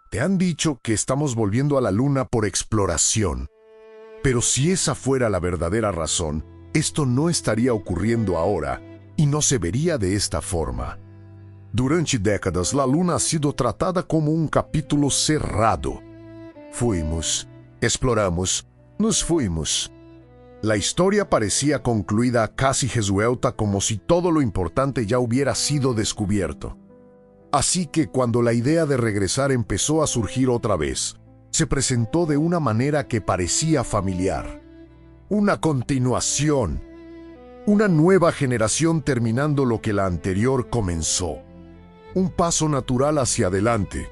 Te han dicho que estamos volviendo a la Luna por exploración. Pero si esa fuera la verdadera razón, esto no estaría ocurriendo ahora y no se vería de esta forma. Durante décadas, la Luna ha sido tratada como un capítulo cerrado. Fuimos, exploramos, nos fuimos. La historia parecía concluida casi resuelta, como si todo lo importante ya hubiera sido descubierto. Así que cuando la idea de regresar empezó a surgir otra vez, se presentó de una manera que parecía familiar. Una continuación. Una nueva generación terminando lo que la anterior comenzó. Un paso natural hacia adelante.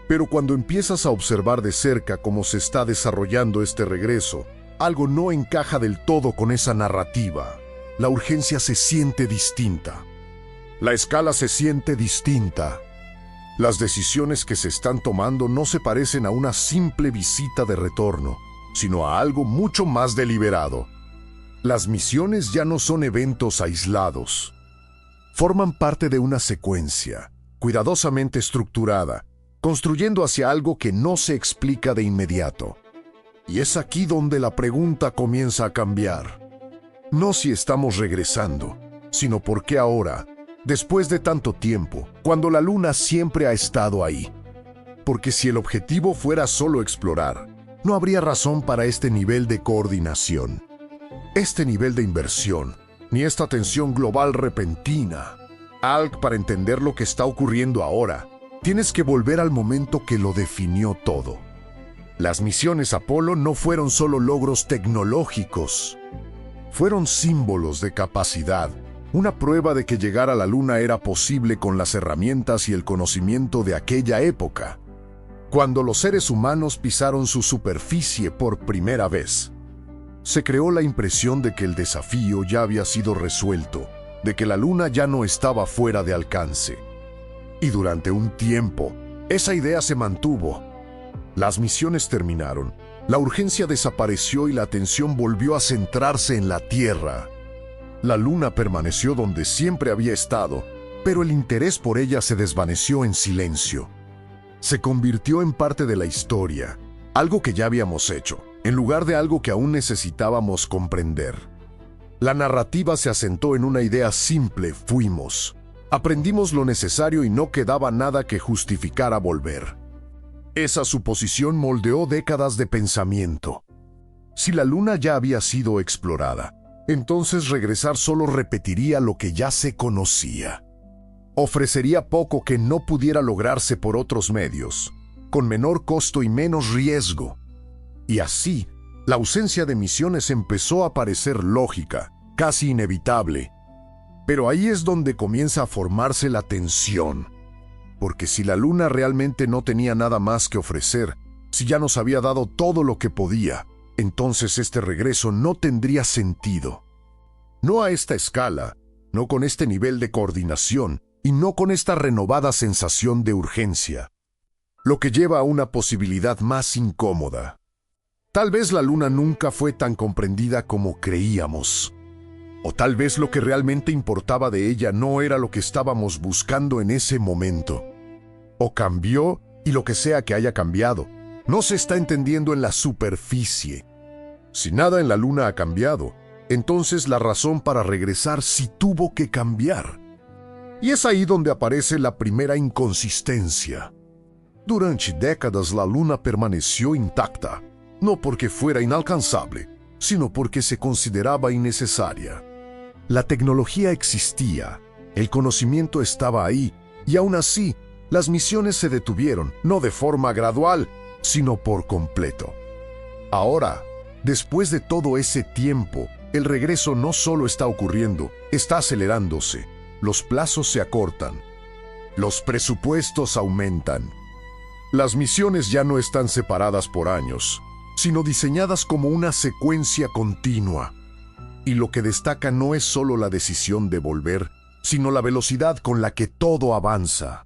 Pero cuando empiezas a observar de cerca cómo se está desarrollando este regreso, algo no encaja del todo con esa narrativa. La urgencia se siente distinta. La escala se siente distinta. Las decisiones que se están tomando no se parecen a una simple visita de retorno, sino a algo mucho más deliberado. Las misiones ya no son eventos aislados. Forman parte de una secuencia, cuidadosamente estructurada, construyendo hacia algo que no se explica de inmediato. Y es aquí donde la pregunta comienza a cambiar. No si estamos regresando, sino por qué ahora, después de tanto tiempo, cuando la Luna siempre ha estado ahí. Porque si el objetivo fuera solo explorar, no habría razón para este nivel de coordinación, este nivel de inversión, ni esta tensión global repentina. Alc, para entender lo que está ocurriendo ahora, tienes que volver al momento que lo definió todo. Las misiones Apolo no fueron solo logros tecnológicos. Fueron símbolos de capacidad, una prueba de que llegar a la Luna era posible con las herramientas y el conocimiento de aquella época. Cuando los seres humanos pisaron su superficie por primera vez, se creó la impresión de que el desafío ya había sido resuelto, de que la Luna ya no estaba fuera de alcance. Y durante un tiempo, esa idea se mantuvo. Las misiones terminaron, la urgencia desapareció y la atención volvió a centrarse en la Tierra. La Luna permaneció donde siempre había estado, pero el interés por ella se desvaneció en silencio. Se convirtió en parte de la historia, algo que ya habíamos hecho, en lugar de algo que aún necesitábamos comprender. La narrativa se asentó en una idea simple: fuimos. Aprendimos lo necesario y no quedaba nada que justificara volver. Esa suposición moldeó décadas de pensamiento. Si la Luna ya había sido explorada, entonces regresar solo repetiría lo que ya se conocía. Ofrecería poco que no pudiera lograrse por otros medios, con menor costo y menos riesgo. Y así, la ausencia de misiones empezó a parecer lógica, casi inevitable. Pero ahí es donde comienza a formarse la tensión. Porque si la Luna realmente no tenía nada más que ofrecer, si ya nos había dado todo lo que podía, entonces este regreso no tendría sentido. No a esta escala, no con este nivel de coordinación y no con esta renovada sensación de urgencia. Lo que lleva a una posibilidad más incómoda. Tal vez la Luna nunca fue tan comprendida como creíamos. O tal vez lo que realmente importaba de ella no era lo que estábamos buscando en ese momento. O cambió, y lo que sea que haya cambiado, no se está entendiendo en la superficie. Si nada en la Luna ha cambiado, entonces la razón para regresar sí tuvo que cambiar. Y es ahí donde aparece la primera inconsistencia. Durante décadas la Luna permaneció intacta, no porque fuera inalcanzable, sino porque se consideraba innecesaria. La tecnología existía, el conocimiento estaba ahí, y aún así, las misiones se detuvieron, no de forma gradual, sino por completo. Ahora, después de todo ese tiempo, el regreso no solo está ocurriendo, está acelerándose. Los plazos se acortan. Los presupuestos aumentan. Las misiones ya no están separadas por años, sino diseñadas como una secuencia continua. Y lo que destaca no es solo la decisión de volver, sino la velocidad con la que todo avanza.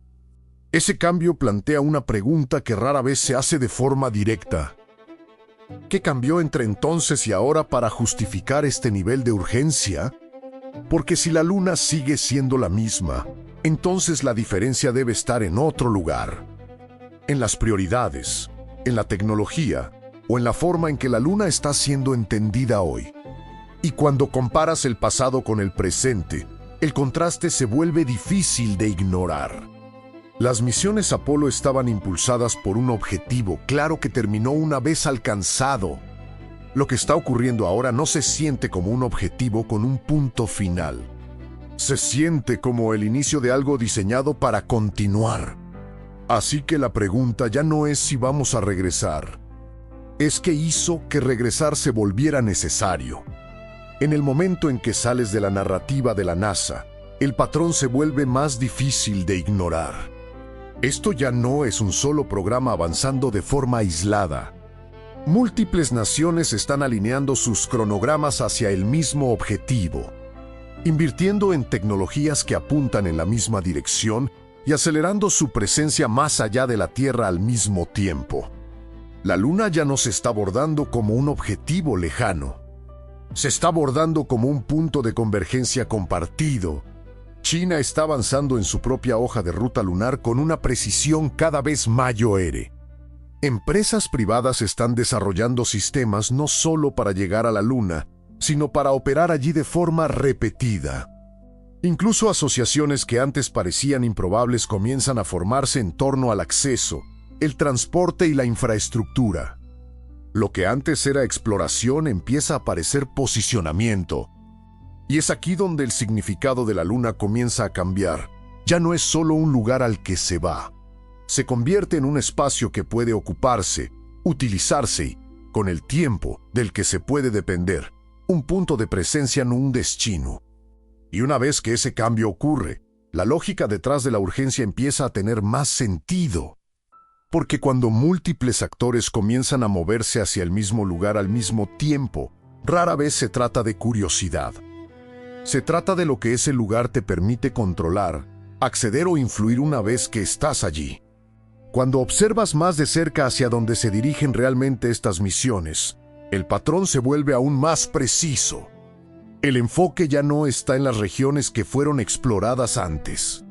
Ese cambio plantea una pregunta que rara vez se hace de forma directa. ¿Qué cambió entre entonces y ahora para justificar este nivel de urgencia? Porque si la Luna sigue siendo la misma, entonces la diferencia debe estar en otro lugar. en las prioridades, en la tecnología o en la forma en que la Luna está siendo entendida hoy. Y cuando comparas el pasado con el presente, el contraste se vuelve difícil de ignorar. Las misiones Apolo estaban impulsadas por un objetivo claro que terminó una vez alcanzado. Lo que está ocurriendo ahora no se siente como un objetivo con un punto final. Se siente como el inicio de algo diseñado para continuar. Así que la pregunta ya no es si vamos a regresar. Es qué hizo que regresar se volviera necesario. En el momento en que sales de la narrativa de la NASA, el patrón se vuelve más difícil de ignorar. Esto ya no es un solo programa avanzando de forma aislada. Múltiples naciones están alineando sus cronogramas hacia el mismo objetivo, invirtiendo en tecnologías que apuntan en la misma dirección y acelerando su presencia más allá de la Tierra al mismo tiempo. La Luna ya no se está abordando como un objetivo lejano. Se está abordando como un punto de convergencia compartido. China está avanzando en su propia hoja de ruta lunar con una precisión cada vez mayor. Empresas privadas están desarrollando sistemas no solo para llegar a la Luna, sino para operar allí de forma repetida. Incluso asociaciones que antes parecían improbables comienzan a formarse en torno al acceso, el transporte y la infraestructura. Lo que antes era exploración empieza a parecer posicionamiento. Y es aquí donde el significado de la Luna comienza a cambiar. Ya no es solo un lugar al que se va. Se convierte en un espacio que puede ocuparse, utilizarse y, con el tiempo, del que se puede depender. Un punto de presencia, no un destino. Y una vez que ese cambio ocurre, la lógica detrás de la urgencia empieza a tener más sentido. Porque cuando múltiples actores comienzan a moverse hacia el mismo lugar al mismo tiempo, rara vez se trata de curiosidad. Se trata de lo que ese lugar te permite controlar, acceder o influir una vez que estás allí. Cuando observas más de cerca hacia donde se dirigen realmente estas misiones, el patrón se vuelve aún más preciso. El enfoque ya no está en las regiones que fueron exploradas antes.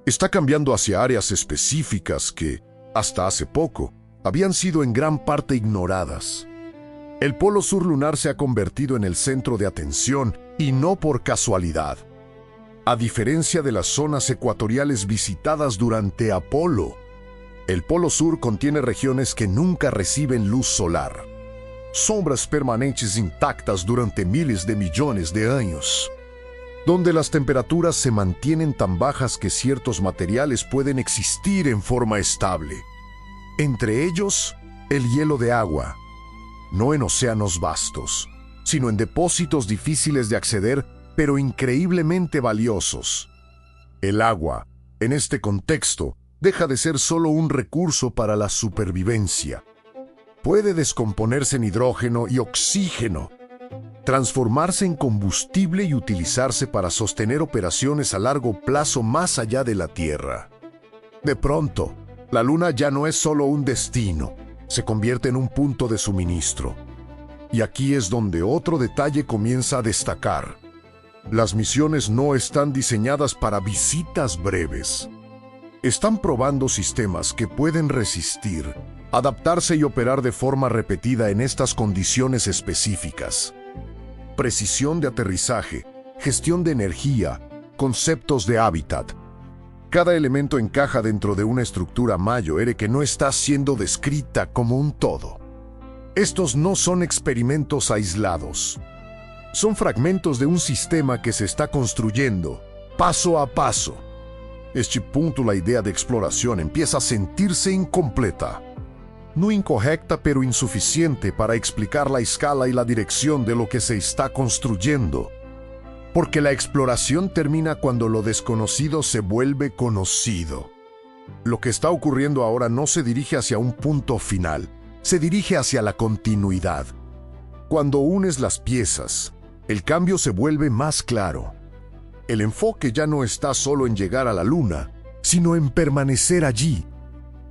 Está cambiando hacia áreas específicas que, hasta hace poco, habían sido en gran parte ignoradas. El polo sur lunar se ha convertido en el centro de atención y no por casualidad. A diferencia de las zonas ecuatoriales visitadas durante Apolo, el polo sur contiene regiones que nunca reciben luz solar. Sombras permanentes intactas durante miles de millones de años, donde las temperaturas se mantienen tan bajas que ciertos materiales pueden existir en forma estable. Entre ellos, el hielo de agua, no en océanos vastos, sino en depósitos difíciles de acceder, pero increíblemente valiosos. El agua, en este contexto, deja de ser solo un recurso para la supervivencia. Puede descomponerse en hidrógeno y oxígeno, transformarse en combustible y utilizarse para sostener operaciones a largo plazo más allá de la Tierra. De pronto, la Luna ya no es solo un destino, se convierte en un punto de suministro. Y aquí es donde otro detalle comienza a destacar. Las misiones no están diseñadas para visitas breves. Están probando sistemas que pueden resistir, adaptarse y operar de forma repetida en estas condiciones específicas. Precisión de aterrizaje, gestión de energía, conceptos de hábitat. Cada elemento encaja dentro de una estructura mayor que no está siendo descrita como un todo. Estos no son experimentos aislados. Son fragmentos de un sistema que se está construyendo, paso a paso. Este punto la idea de exploración empieza a sentirse incompleta. No incorrecta, pero insuficiente para explicar la escala y la dirección de lo que se está construyendo. Porque la exploración termina cuando lo desconocido se vuelve conocido. Lo que está ocurriendo ahora no se dirige hacia un punto final, se dirige hacia la continuidad. Cuando unes las piezas, el cambio se vuelve más claro. El enfoque ya no está solo en llegar a la Luna, sino en permanecer allí,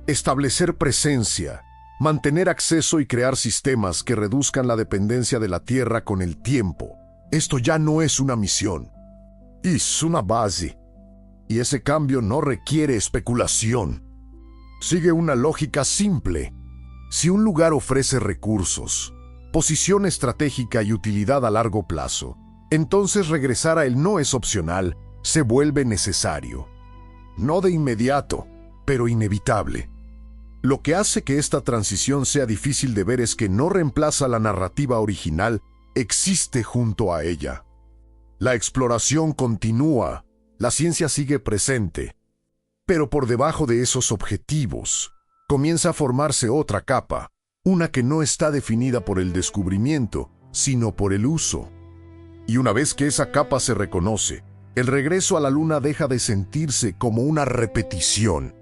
establecer presencia, mantener acceso y crear sistemas que reduzcan la dependencia de la Tierra con el tiempo. Esto ya no es una misión, es una base. Y ese cambio no requiere especulación. Sigue una lógica simple. Si un lugar ofrece recursos, posición estratégica y utilidad a largo plazo, entonces regresar a él no es opcional, se vuelve necesario. No de inmediato, pero inevitable. Lo que hace que esta transición sea difícil de ver es que no reemplaza la narrativa original, existe junto a ella. La exploración continúa, la ciencia sigue presente, pero por debajo de esos objetivos comienza a formarse otra capa, una que no está definida por el descubrimiento, sino por el uso. Y una vez que esa capa se reconoce, el regreso a la Luna deja de sentirse como una repetición.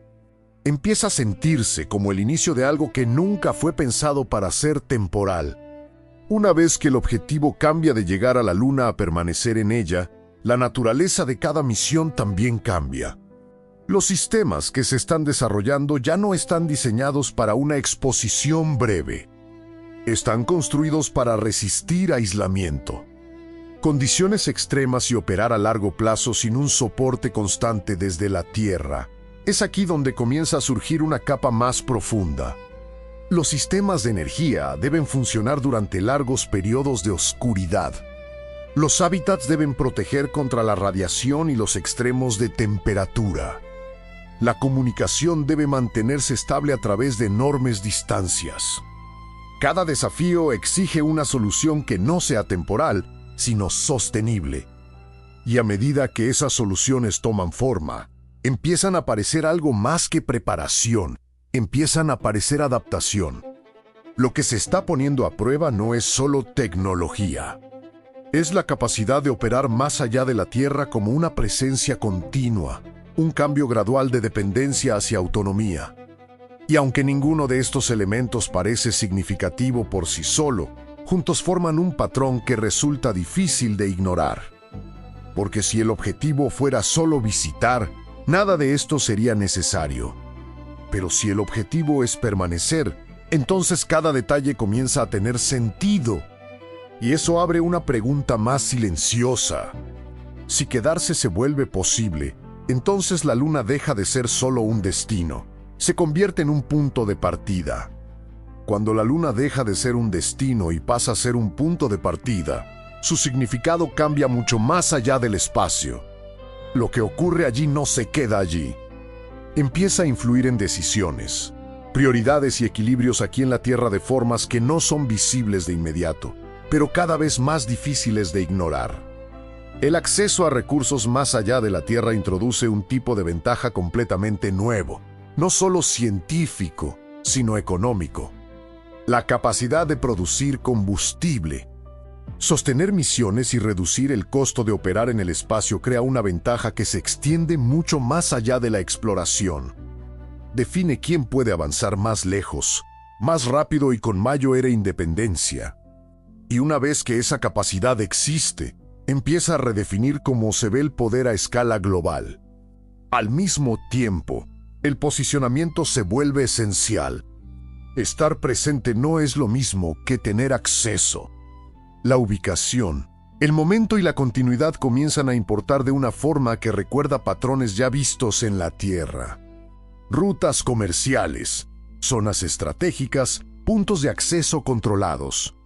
Empieza a sentirse como el inicio de algo que nunca fue pensado para ser temporal. Una vez que el objetivo cambia de llegar a la Luna a permanecer en ella, la naturaleza de cada misión también cambia. Los sistemas que se están desarrollando ya no están diseñados para una exposición breve. Están construidos para resistir aislamiento, condiciones extremas y operar a largo plazo sin un soporte constante desde la Tierra. Es aquí donde comienza a surgir una capa más profunda. Los sistemas de energía deben funcionar durante largos periodos de oscuridad. Los hábitats deben proteger contra la radiación y los extremos de temperatura. La comunicación debe mantenerse estable a través de enormes distancias. Cada desafío exige una solución que no sea temporal, sino sostenible. Y a medida que esas soluciones toman forma, empiezan a aparecer algo más que preparación, empiezan a aparecer adaptación. Lo que se está poniendo a prueba no es solo tecnología. Es la capacidad de operar más allá de la Tierra como una presencia continua, un cambio gradual de dependencia hacia autonomía. Y aunque ninguno de estos elementos parece significativo por sí solo, juntos forman un patrón que resulta difícil de ignorar. Porque si el objetivo fuera solo visitar, nada de esto sería necesario. Pero si el objetivo es permanecer, entonces cada detalle comienza a tener sentido. Y eso abre una pregunta más silenciosa. Si quedarse se vuelve posible, entonces la Luna deja de ser solo un destino, se convierte en un punto de partida. Cuando la Luna deja de ser un destino y pasa a ser un punto de partida, su significado cambia mucho más allá del espacio. Lo que ocurre allí no se queda allí. Empieza a influir en decisiones, prioridades y equilibrios aquí en la Tierra de formas que no son visibles de inmediato, pero cada vez más difíciles de ignorar. El acceso a recursos más allá de la Tierra introduce un tipo de ventaja completamente nuevo, no solo científico, sino económico. La capacidad de producir combustible. Sostener misiones y reducir el costo de operar en el espacio crea una ventaja que se extiende mucho más allá de la exploración. Define quién puede avanzar más lejos, más rápido y con mayor independencia. Y una vez que esa capacidad existe, empieza a redefinir cómo se ve el poder a escala global. Al mismo tiempo, el posicionamiento se vuelve esencial. Estar presente no es lo mismo que tener acceso. La ubicación, el momento y la continuidad comienzan a importar de una forma que recuerda patrones ya vistos en la Tierra. Rutas comerciales, zonas estratégicas, puntos de acceso controlados.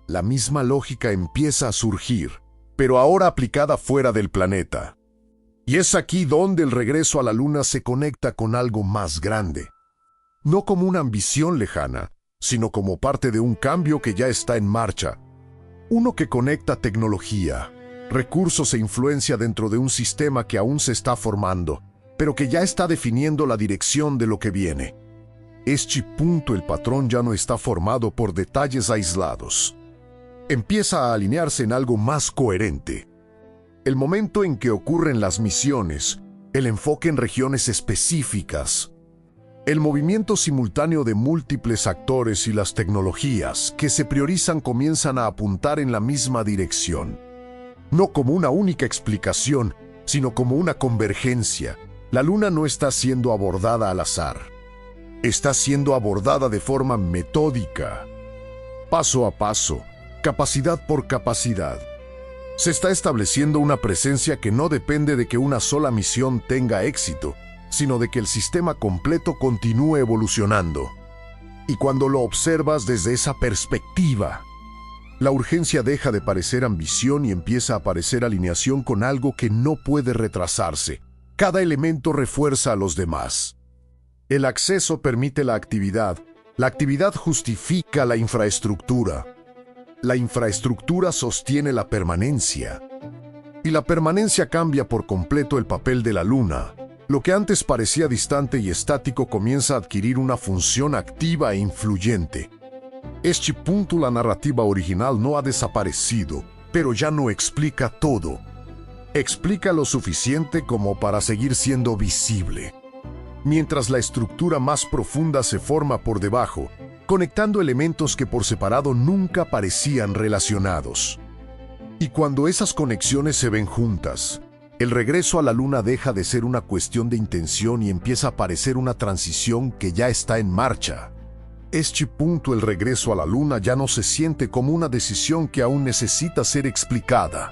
La misma lógica empieza a surgir, pero ahora aplicada fuera del planeta. Y es aquí donde el regreso a la Luna se conecta con algo más grande. No como una ambición lejana, sino como parte de un cambio que ya está en marcha. Uno que conecta tecnología, recursos e influencia dentro de un sistema que aún se está formando, pero que ya está definiendo la dirección de lo que viene. Este punto el patrón ya no está formado por detalles aislados. Empieza a alinearse en algo más coherente. El momento en que ocurren las misiones, el enfoque en regiones específicas, el movimiento simultáneo de múltiples actores y las tecnologías que se priorizan comienzan a apuntar en la misma dirección. No como una única explicación, sino como una convergencia. La Luna no está siendo abordada al azar. Está siendo abordada de forma metódica, paso a paso, capacidad por capacidad. Se está estableciendo una presencia que no depende de que una sola misión tenga éxito, sino de que el sistema completo continúe evolucionando. Y cuando lo observas desde esa perspectiva, la urgencia deja de parecer ambición y empieza a parecer alineación con algo que no puede retrasarse. Cada elemento refuerza a los demás. El acceso permite la actividad justifica la infraestructura. La infraestructura sostiene la permanencia. Y la permanencia cambia por completo el papel de la luna. Lo que antes parecía distante y estático comienza a adquirir una función activa e influyente. Este punto la narrativa original no ha desaparecido, pero ya no explica todo. Explica lo suficiente como para seguir siendo visible. Mientras la estructura más profunda se forma por debajo, conectando elementos que por separado nunca parecían relacionados. Y cuando esas conexiones se ven juntas, el regreso a la luna deja de ser una cuestión de intención y empieza a parecer una transición que ya está en marcha. Este punto, el regreso a la luna, ya no se siente como una decisión que aún necesita ser explicada.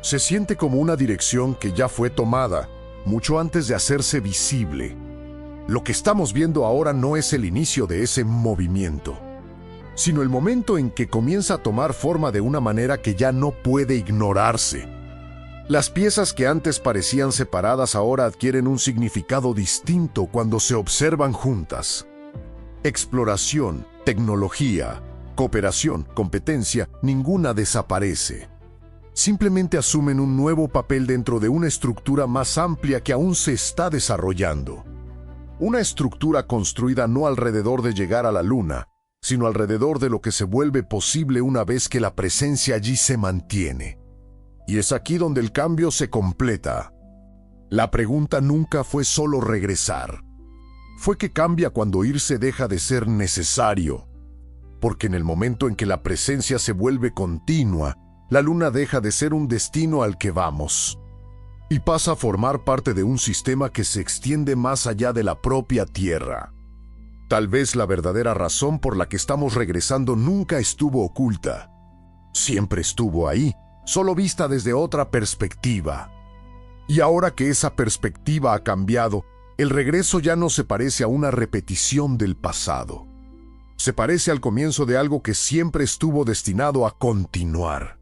Se siente como una dirección que ya fue tomada, mucho antes de hacerse visible. Lo que estamos viendo ahora no es el inicio de ese movimiento, sino el momento en que comienza a tomar forma de una manera que ya no puede ignorarse. Las piezas que antes parecían separadas ahora adquieren un significado distinto cuando se observan juntas. Exploración, tecnología, cooperación, competencia, ninguna desaparece. Simplemente asumen un nuevo papel dentro de una estructura más amplia que aún se está desarrollando. Una estructura construida no alrededor de llegar a la luna, sino alrededor de lo que se vuelve posible una vez que la presencia allí se mantiene. Y es aquí donde el cambio se completa. La pregunta nunca fue solo regresar. Fue que cambia cuando irse deja de ser necesario. Porque en el momento en que la presencia se vuelve continua, la luna deja de ser un destino al que vamos y pasa a formar parte de un sistema que se extiende más allá de la propia Tierra. Tal vez la verdadera razón por la que estamos regresando nunca estuvo oculta. Siempre estuvo ahí, solo vista desde otra perspectiva. Y ahora que esa perspectiva ha cambiado, el regreso ya no se parece a una repetición del pasado. Se parece al comienzo de algo que siempre estuvo destinado a continuar.